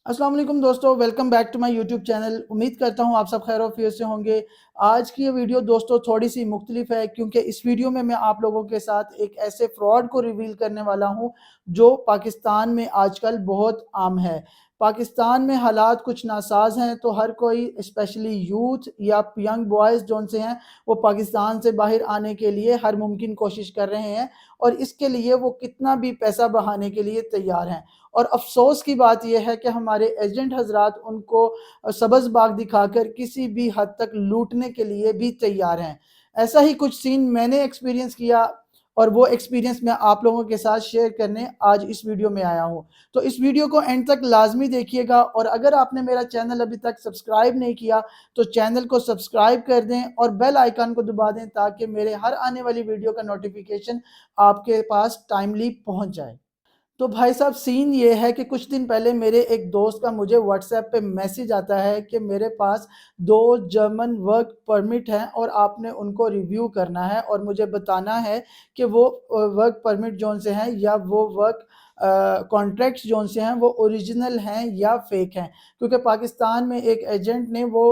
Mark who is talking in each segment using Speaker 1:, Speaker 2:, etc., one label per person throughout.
Speaker 1: अस्सलाम वालेकुम दोस्तों, welcome back to my YouTube channel. उम्मीद करता हूँ आप सब खैर वफियत से होंगे। आज की ये वीडियो दोस्तों थोड़ी सी मुख्तलिफ है, क्योंकि इस वीडियो में मैं आप लोगों के साथ एक ऐसे फ्रॉड को रिवील करने वाला हूँ जो पाकिस्तान में आजकल बहुत आम है। पाकिस्तान में हालात कुछ नासाज हैं, तो हर कोई स्पेशली यूथ या यंग बॉयज़ जो से हैं वो पाकिस्तान से बाहर आने के लिए हर मुमकिन कोशिश कर रहे हैं, और इसके लिए वो कितना भी पैसा बहाने के लिए तैयार हैं। और अफ़सोस की बात यह है कि हमारे एजेंट हज़रात उनको सब्ज़ बाग दिखाकर किसी भी हद तक लूटने के लिए भी तैयार हैं। ऐसा ही कुछ सीन मैंने एक्सपीरियंस किया, और वो एक्सपीरियंस मैं आप लोगों के साथ शेयर करने आज इस वीडियो में आया हूँ। तो इस वीडियो को एंड तक लाज़मी देखिएगा, और अगर आपने मेरा चैनल अभी तक सब्सक्राइब नहीं किया तो चैनल को सब्सक्राइब कर दें और बेल आइकन को दबा दें, ताकि मेरे हर आने वाली वीडियो का नोटिफिकेशन आपके पास टाइमली पहुँच जाए। तो भाई साहब, सीन ये है कि कुछ दिन पहले मेरे एक दोस्त का मुझे व्हाट्सएप पे मैसेज आता है कि मेरे पास 2 जर्मन वर्क परमिट हैं और आपने उनको रिव्यू करना है और मुझे बताना है कि वो वर्क परमिट जोन से हैं या वो वर्क कॉन्ट्रैक्ट्स जोन से हैं वो ओरिजिनल हैं या फेक हैं। क्योंकि पाकिस्तान में एक एजेंट ने वो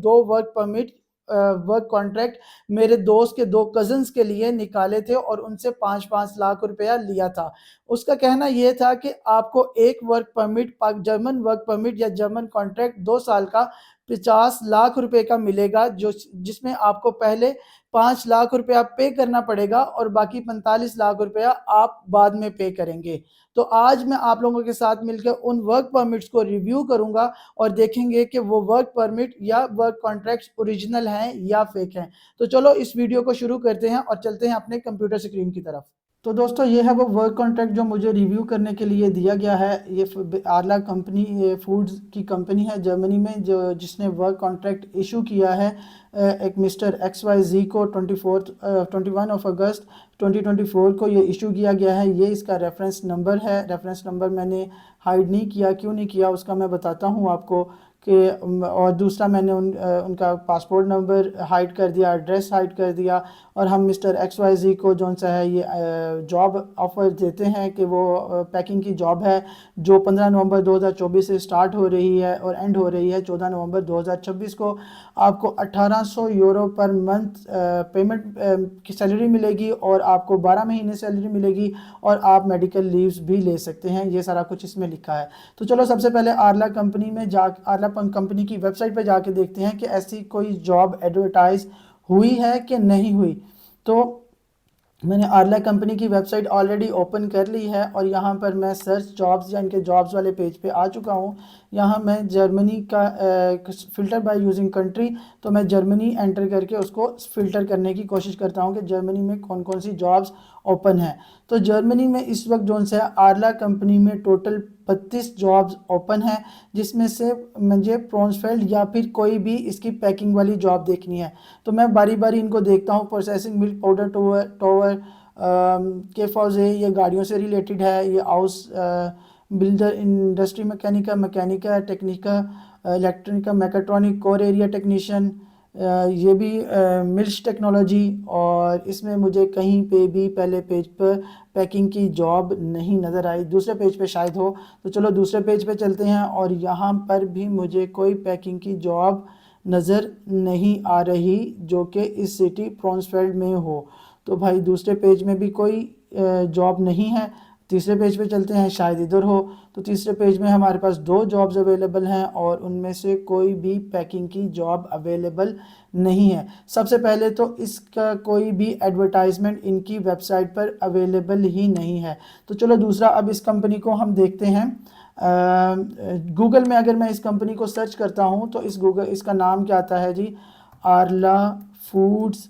Speaker 1: 2 वर्क परमिट वर्क कॉन्ट्रैक्ट मेरे दोस्त के 2 कज़िन्स के लिए निकाले थे और उनसे 5-5 लाख रुपया लिया था। उसका कहना ये था कि आपको एक work permit German work permit या जर्मन कॉन्ट्रैक्ट 2 साल का 50 लाख रुपए का मिलेगा, जो जिसमें आपको पहले 5 लाख रुपया पे करना पड़ेगा और बाकी 45 लाख रुपया आप बाद में पे करेंगे। तो आज मैं आप लोगों के साथ मिलकर उन वर्क परमिट्स को रिव्यू करूंगा और देखेंगे कि वो वर्क परमिट या वर्क कॉन्ट्रैक्ट्स ओरिजिनल हैं या फेक हैं। तो चलो इस वीडियो को शुरू करते हैं और चलते हैं अपने कंप्यूटर स्क्रीन की तरफ। तो दोस्तों, ये है वो वर्क कॉन्ट्रैक्ट जो मुझे रिव्यू करने के लिए दिया गया है। ये आरला कंपनी, ये फूड्स की कंपनी है जर्मनी में, जो जिसने वर्क कॉन्ट्रैक्ट इशू किया है एक मिस्टर XYZ को 21 अगस्त 2024 को ये इशू किया गया है। ये इसका रेफरेंस नंबर है। रेफरेंस नंबर मैंने हाइड नहीं किया, क्यों नहीं किया उसका मैं बताता हूँ आपको कि और दूसरा मैंने उनका पासपोर्ट नंबर हाइड कर दिया, एड्रेस हाइड कर दिया। और हम मिस्टर XYZ को जौन सा है ये जॉब ऑफ़र देते हैं कि वो पैकिंग की जॉब है जो 15 नवंबर 2024 से स्टार्ट हो रही है और एंड हो रही है 14 नवंबर 2026 को। आपको 1800 यूरो पर मंथ पेमेंट की सैलरी मिलेगी और आपको 12 महीने सैलरी मिलेगी, और आप मेडिकल लीव्स भी ले सकते हैं। ये सारा कुछ इसमें लिखा है। तो चलो सबसे पहले आरला कंपनी की वेबसाइट पर जाके देखते हैं कि ऐसी कोई जॉब एडवर्टाइज हुई है कि नहीं हुई। तो मैंने आरला कंपनी की वेबसाइट ऑलरेडी ओपन कर ली है और यहाँ पर मैं सर्च जॉब्स या इनके जॉब्स वाले पेज पे आ चुका हूँ। यहाँ मैं जर्मनी का फ़िल्टर बाय यूजिंग कंट्री, तो मैं जर्मनी एंटर करके उसको फ़िल्टर करने की कोशिश करता हूँ कि जर्मनी में कौन कौन सी जॉब्स ओपन है। तो जर्मनी में इस वक्त जो है आरला कंपनी में टोटल 32 जॉब्स ओपन है, जिसमें से मुझे प्रोन्सफेल्ड या फिर कोई भी इसकी पैकिंग वाली जॉब देखनी है। तो मैं बारी बारी इनको देखता हूँ। प्रोसेसिंग मिल्क पाउडर टोवर के फौजे, ये गाड़ियों से रिलेटेड है। ये हाउस बिल्डर इंडस्ट्री मैकेनिका टेक्निका इलेक्ट्रॉनिका मैकेट्रॉनिक कोर एरिया टेक्नीशियन, ये भी मिल्स टेक्नोलॉजी। और इसमें मुझे कहीं पे भी पहले पेज पर पैकिंग की जॉब नहीं नज़र आई, दूसरे पेज पे शायद हो। तो चलो दूसरे पेज पे चलते हैं, और यहाँ पर भी मुझे कोई पैकिंग की जॉब नज़र नहीं आ रही जो कि इस सिटी प्रोन्सफेल्ड में हो। तो भाई दूसरे पेज में भी कोई जॉब नहीं है। तीसरे पेज पे चलते हैं, शायद इधर हो। तो तीसरे पेज में हमारे पास 2 जॉब्स अवेलेबल हैं और उनमें से कोई भी पैकिंग की जॉब अवेलेबल नहीं है। सबसे पहले तो इसका कोई भी एडवर्टाइजमेंट इनकी वेबसाइट पर अवेलेबल ही नहीं है। तो चलो दूसरा, अब इस कंपनी को हम देखते हैं। गूगल में अगर मैं इस कंपनी को सर्च करता हूँ तो इसका नाम क्या आता है जी, आरला फूड्स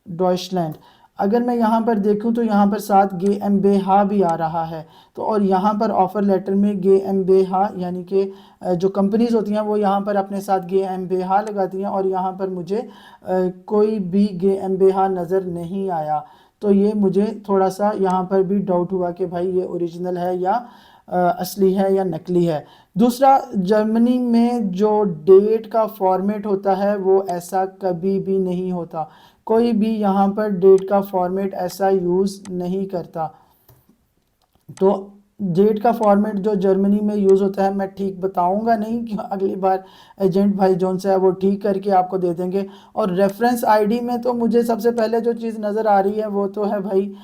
Speaker 1: डॉइचलैंड। अगर मैं यहाँ पर देखूँ तो यहाँ पर साथ GmbH भी आ रहा है। तो और यहाँ पर ऑफ़र लेटर में GmbH यानी कि जो कंपनीज़ होती हैं वो यहाँ पर अपने साथ GmbH लगाती हैं, और यहाँ पर मुझे कोई भी GmbH नज़र नहीं आया। तो ये मुझे थोड़ा सा यहाँ पर भी डाउट हुआ कि भाई ये ओरिजिनल है या असली है या नकली है। दूसरा, जर्मनी में जो डेट का फॉर्मेट होता है वो ऐसा कभी भी नहीं होता। कोई भी यहाँ पर डेट का फॉर्मेट ऐसा यूज़ नहीं करता। तो डेट का फॉर्मेट जो जर्मनी में यूज़ होता है मैं ठीक बताऊंगा नहीं कि अगली बार एजेंट भाई जौन सा है वो ठीक करके आपको दे देंगे। और रेफरेंस आईडी में तो मुझे सबसे पहले जो चीज़ नज़र आ रही है वो तो है भाई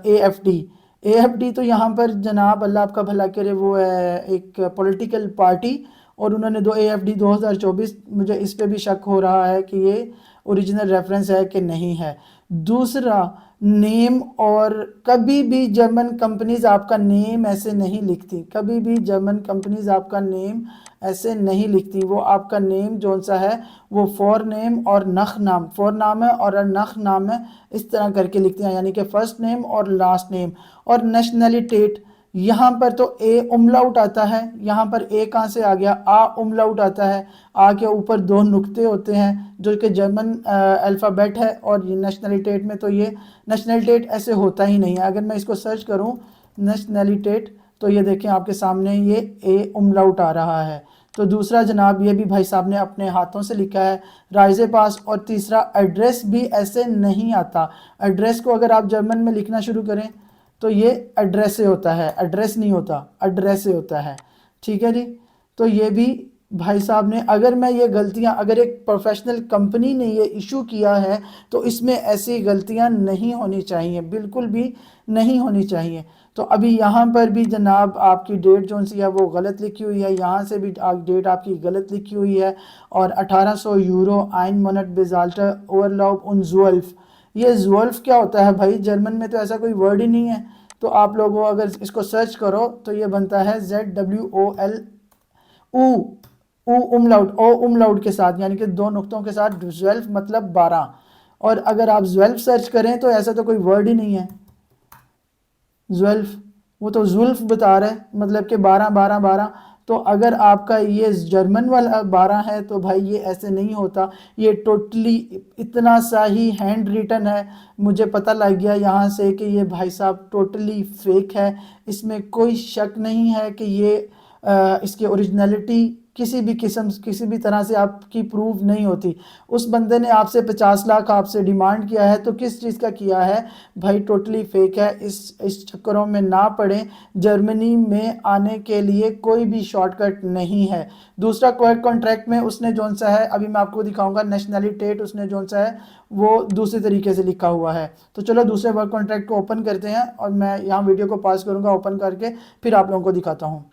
Speaker 1: AFD। AFD तो यहाँ पर जनाब अल्लाह आपका भला करे वो है एक पॉलिटिकल पार्टी, और उन्होंने दो AFD 2024, मुझे इस पे भी शक हो रहा है कि ये ओरिजिनल रेफरेंस है कि नहीं है। दूसरा, नेम, और कभी भी जर्मन कंपनीज आपका नेम ऐसे नहीं लिखती, कभी भी जर्मन कंपनीज आपका नेम ऐसे नहीं लिखती। वो आपका नेम जौन सा है वो फॉर नेम और नख नाम, फॉर नाम है और नख नाम है, इस तरह करके लिखती हैं, यानी कि फर्स्ट नेम और लास्ट नेम। और नेशनलिटेट, यहाँ पर तो ए उमलाउट आता है, यहाँ पर ए कहाँ से आ गया, आ उमलाउट आता है। आ के ऊपर दो नुक्ते होते हैं जो कि जर्मन अल्फ़ाबेट है, और ये नेशनलिटेट में तो ये नेशनलिटेट ऐसे होता ही नहीं है। अगर मैं इसको सर्च करूँ नेशनलिटेट तो ये देखें आपके सामने ये ए उमलाउट आ रहा है। तो दूसरा जनाब ये भी भाई साहब ने अपने हाथों से लिखा है राइजे पास। और तीसरा, एड्रेस भी ऐसे नहीं आता। एड्रेस को अगर आप जर्मन में लिखना शुरू करें तो ये एड्रेस से होता है, एड्रेस नहीं होता, एड्रेस से होता है। ठीक है जी। तो ये भी भाई साहब ने, अगर मैं ये गलतियां, अगर एक प्रोफेशनल कंपनी ने ये इशू किया है तो इसमें ऐसी गलतियां नहीं होनी चाहिए, बिल्कुल भी नहीं होनी चाहिए। तो अभी यहाँ पर भी जनाब आपकी डेट जो सी है वो गलत लिखी हुई है, यहाँ से भी डेट आपकी गलत लिखी हुई है। और 1800 यूरो आइन मोनेट बेजाल्टर ओवरलॉब उन जुअल्फ, ये जुअल्फ क्या होता है भाई, जर्मन में तो ऐसा कोई वर्ड ही नहीं है। तो आप लोगों अगर इसको सर्च करो तो ये बनता है ZWOL, ऊ, ऊ उमलाउट, ओ उमलाउट के साथ, यानी कि दो नुक्तों के साथ, ज्वेल्फ मतलब 12। और अगर आप ज्वेल्फ सर्च करें तो ऐसा तो कोई वर्ड ही नहीं है ज्वेल्फ, वो तो जुल्फ बता रहा है, मतलब कि 12 12 12। तो अगर आपका ये जर्मन वाला 12 है तो भाई ये ऐसे नहीं होता, ये टोटली इतना सा ही हैंड रिटन है। मुझे पता लग गया यहाँ से कि ये भाई साहब टोटली फेक है, इसमें कोई शक नहीं है कि ये इसकी ओरिजिनलिटी किसी भी किस्म, किसी भी तरह से आपकी प्रूव नहीं होती। उस बंदे ने आपसे 50 लाख आपसे डिमांड किया है तो किस चीज़ का किया है भाई, टोटली फेक है। इस चक्करों में ना पड़े, जर्मनी में आने के लिए कोई भी शॉर्टकट नहीं है। दूसरा, वर्क कॉन्ट्रैक्ट में उसने जौन सा है, अभी मैं आपको दिखाऊंगा, नेशनलिटेट उसने जौन सा है वो दूसरे तरीके से लिखा हुआ है। तो चलो दूसरे वर्क कॉन्ट्रैक्ट को ओपन करते हैं, और मैं यहाँ वीडियो को पास करूँगा ओपन करके, फिर आप लोगों को दिखाता हूँ।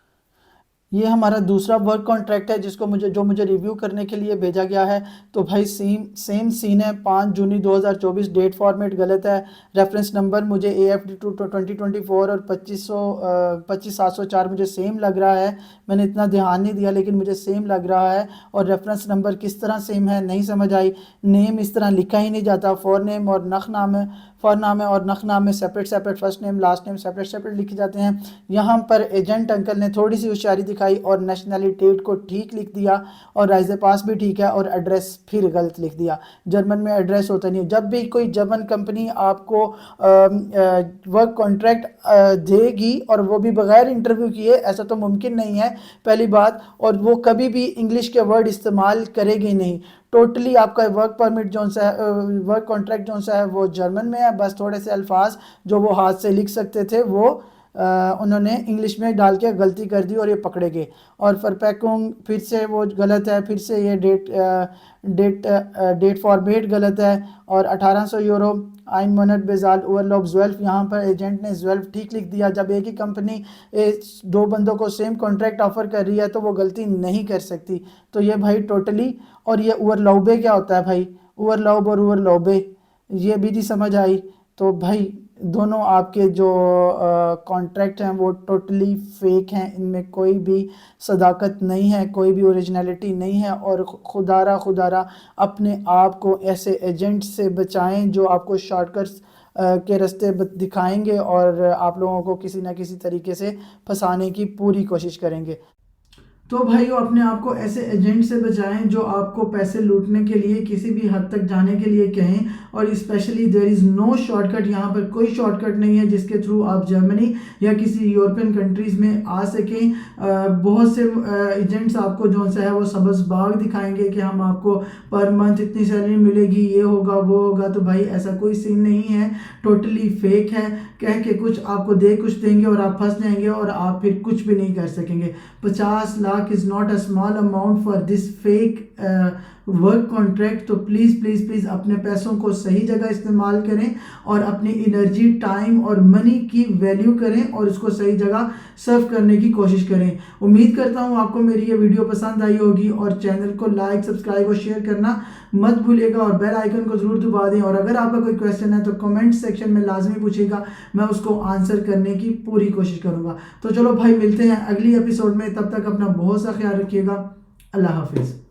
Speaker 1: ये हमारा दूसरा वर्क कॉन्ट्रैक्ट है जिसको मुझे रिव्यू करने के लिए भेजा गया है। तो भाई सेम सीन है, 5 जून 2024, डेट फॉर्मेट गलत है, रेफरेंस नंबर मुझे AFD 2024 और 25704 मुझे सेम लग रहा है। मैंने इतना ध्यान नहीं दिया लेकिन मुझे सेम लग रहा है। और रेफरेंस नंबर किस तरह सेम है नहीं समझ आई। नेम इस तरह लिखा ही नहीं जाता, फॉर नेम और नख नाम है, फॉर नाम है और नख नाम में separate first name last name separate लिखे जाते हैं। यहाँ पर एजेंट अंकल ने थोड़ी सी होशियारी दिखाई और नेशनलिटेट को ठीक लिख दिया, और राइजे पास भी ठीक है, और एड्रेस फिर गलत लिख दिया। जर्मन में एड्रेस होता नहीं है। जब भी कोई जर्मन कंपनी आपको वर्क कॉन्ट्रैक्ट देगी, और वो भी बगैर इंटरव्यू किए, ऐसा तो मुमकिन नहीं है पहली बात, और वो कभी भी इंग्लिश के वर्ड इस्तेमाल करेगी नहीं। टोटली आपका वर्क परमिट जो सा है, वर्क कॉन्ट्रैक्ट जो सा है वो जर्मन में है, बस थोड़े से अल्फाज जो वो हाथ से लिख सकते थे वो उन्होंने इंग्लिश में डाल के गलती कर दी और ये पकड़े गए। और फरपैकुंग फिर से वो गलत है, फिर से ये डेट फॉर्मेट गलत है। और 1800 यूरो आइन मोनेट बेजाल ओवरलॉप ज्वेल्फ, यहाँ पर एजेंट ने ज्वेल्फ ठीक लिख दिया। जब एक ही कंपनी दो बंदों को सेम कॉन्ट्रैक्ट ऑफर कर रही है तो वो गलती नहीं कर सकती। तो ये भाई टोटली, और ये ओवरलॉबे क्या होता है भाई, ओवरलॉब और ओवरलॉबे ये भी नहीं समझ आई। तो भाई दोनों आपके जो कॉन्ट्रैक्ट हैं वो टोटली फेक हैं, इनमें कोई भी सदाकत नहीं है, कोई भी ओरिजिनलिटी नहीं है। और खुदारा अपने आप को ऐसे एजेंट से बचाएं जो आपको शॉर्टकट्स के रास्ते दिखाएंगे और आप लोगों को किसी ना किसी तरीके से फंसाने की पूरी कोशिश करेंगे। तो भाइयों अपने आप को ऐसे एजेंट से बचाएं जो आपको पैसे लूटने के लिए किसी भी हद तक जाने के लिए कहें, और specially there is no shortcut. यहाँ पर कोई शॉर्टकट नहीं है जिसके थ्रू आप जर्मनी या किसी यूरोपियन कंट्रीज़ में आ सकें। बहुत से एजेंट्स आपको जो सा है वो सब्ज़ बाग दिखाएंगे कि हम आपको पर मंथ इतनी सैलरी मिलेगी, ये होगा वो होगा। तो भाई ऐसा कोई सीन नहीं है, टोटली फेक है। कह के कुछ आपको दे कुछ देंगे और आप फंस जाएंगे और आप फिर कुछ भी नहीं कर सकेंगे। 50 lakh is not a small amount for this fake work contract. तो प्लीज़ प्लीज़ प्लीज़ अपने पैसों को सही जगह इस्तेमाल करें और अपनी एनर्जी, टाइम और मनी की वैल्यू करें और इसको सही जगह सर्व करने की कोशिश करें। उम्मीद करता हूँ आपको मेरी ये वीडियो पसंद आई होगी, और चैनल को लाइक, सब्सक्राइब और शेयर करना मत भूलिएगा, और बेल आइकन को ज़रूर दबा दें। और अगर आपका कोई क्वेश्चन है तो कमेंट सेक्शन में लाजमी पूछिएगा, मैं उसको आंसर करने की पूरी कोशिश करूँगा। तो चलो भाई मिलते हैं अगली एपिसोड में, तब तक अपना बहुत सा ख्याल रखिएगा। अल्लाह हाफिज़।